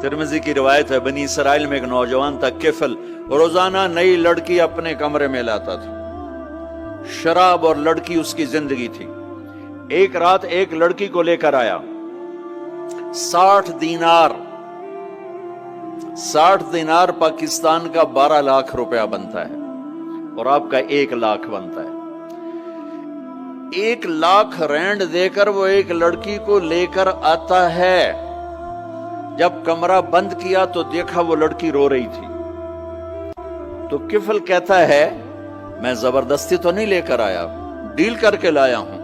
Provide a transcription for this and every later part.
Tirmidhi की रिवायत है, बनी इसराइल में एक नौजवान था किफल, रोजाना नई लड़की अपने कमरे में लाता था। शराब और लड़की उसकी जिंदगी थी। एक रात एक लड़की को लेकर आया, 60 दीनार 60 दीनार पाकिस्तान का 12 लाख रुपया बनता है, और आपका 1 लाख बनता है। 1 लाख रैंड देकर वो एक लड़की को लेकर आता है। जब कमरा बंद किया तो देखा वो लड़की रो रही थी। तो किफल कहता है, मैं जबरदस्ती तो नहीं लेकर आया, डील करके लाया हूं।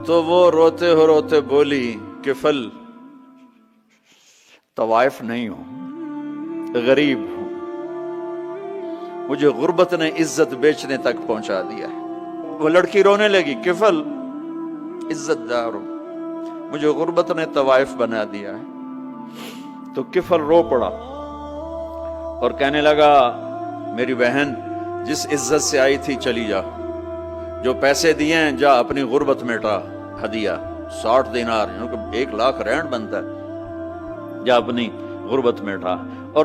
तो वो रोते बोली, किफल, तवाइफ नहीं हूं, गरीब हूं, मुझे गुर्बत ने इज्जत बेचने तक पहुंचा दिया है। वो लड़की रोने लगी, किफल, इज्जतदार हूं, मुझे गुर्बत ने तवाइफ बना दिया है। तो किफल रो पड़ा और कहने लगा, मेरी बहन जिस इज्जत से आई थी चली जा, जो पैसे दिए हैं जा अपनी गुर्बत मिटा, हदिया 60 दीनार 1 लाख रैंड बनता है, जा अपनी गुर्बत मिटा, और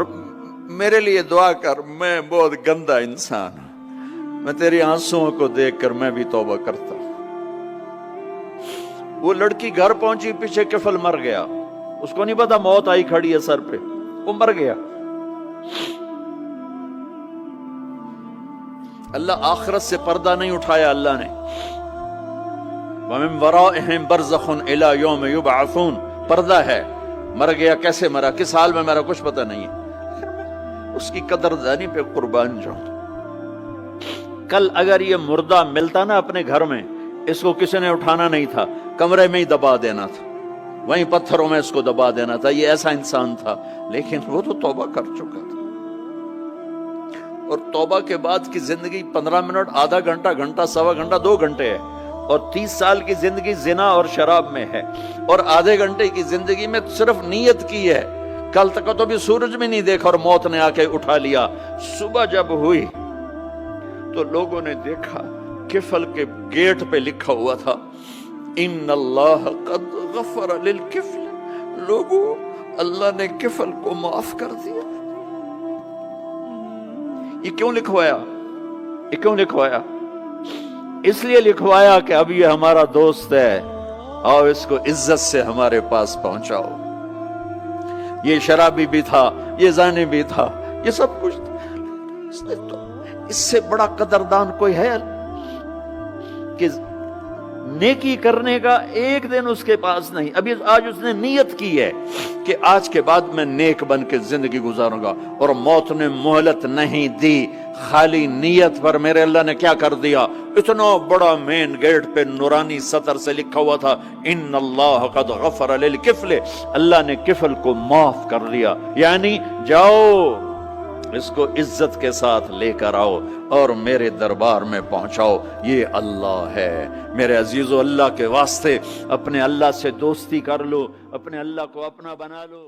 मेरे लिए दुआ कर, मैं बहुत गंदा इंसान हूं, मैं तेरी आंसुओं को देखकर मैं भी तौबा करता। वो लड़की घर पहुंची, पीछे किफल मर गया। उसको नहीं पता मौत आई खड़ी है सर पे, वो मर गया। अल्लाह आखिरत से पर्दा नहीं उठाया अल्लाह ने। वमिन वराइहिम बरज़खुन इला यौम युबअसून, पर्दा है। मर गया, कैसे मरा, किस हाल में मरा, कुछ पता नहीं है। उसकी कदरदानी पे कुर्बान जाऊं। कल अगर ये मुर्दा मिलता ना अपने घर में, इसको किसी ने उठाना नहीं था, कमरे में ही दबा देना था, वहीं पत्थरों में इसको दबा देना था। ये ऐसा इंसान था, लेकिन वो तो तौबा कर चुका था। और तौबा के बाद की जिंदगी 15 मिनट, आधा घंटा, घंटा, सवा घंटा, 2 घंटे है, और 30 साल की जिंदगी जिना और शराब में है, और आधे घंटे की जिंदगी में सिर्फ नीयत की है। कल तक तो भी सूरज में नहीं देखा और मौत ने आके उठा लिया। सुबह जब हुई तो लोगों ने देखा किफल के गेट पे लिखा हुआ था, इन्नल्लाह क़द गफ़र लिल किफ़ल। लोगों, अल्लाह ने किफल को माफ कर दिया। ये क्यों लिखवाया? ये क्यों लिखवाया? इसलिए लिखवाया कि अब ये हमारा दोस्त है, और इसको इज्जत से हमारे पास पहुंचाओ। ये शराबी भी था, ये जानी भी था, ये सब कुछ था। तो इससे बड़ा कदरदान कोई है कि नेकी करने का एक दिन उसके पास नहीं। अभी आज उसने नियत की है कि आज के बाद मैं नेक बन के जिंदगी गुजारूंगा, और मौत ने मोहलत नहीं दी। खाली नियत पर मेरे अल्लाह ने क्या कर दिया, इतना बड़ा मेन गेट पे नूरानी सतर से लिखा हुआ था, इन्नल्लाह क़द गफ़र लिल किफ़ल। अल्लाह ने किफल को माफ कर दिया। यानी जाओ, इसको इज्जत के साथ लेकर आओ और मेरे दरबार में पहुंचाओ। ये अल्लाह है। मेरे अजीजों, अल्लाह के वास्ते अपने अल्लाह से दोस्ती कर लो, अपने अल्लाह को अपना बना लो।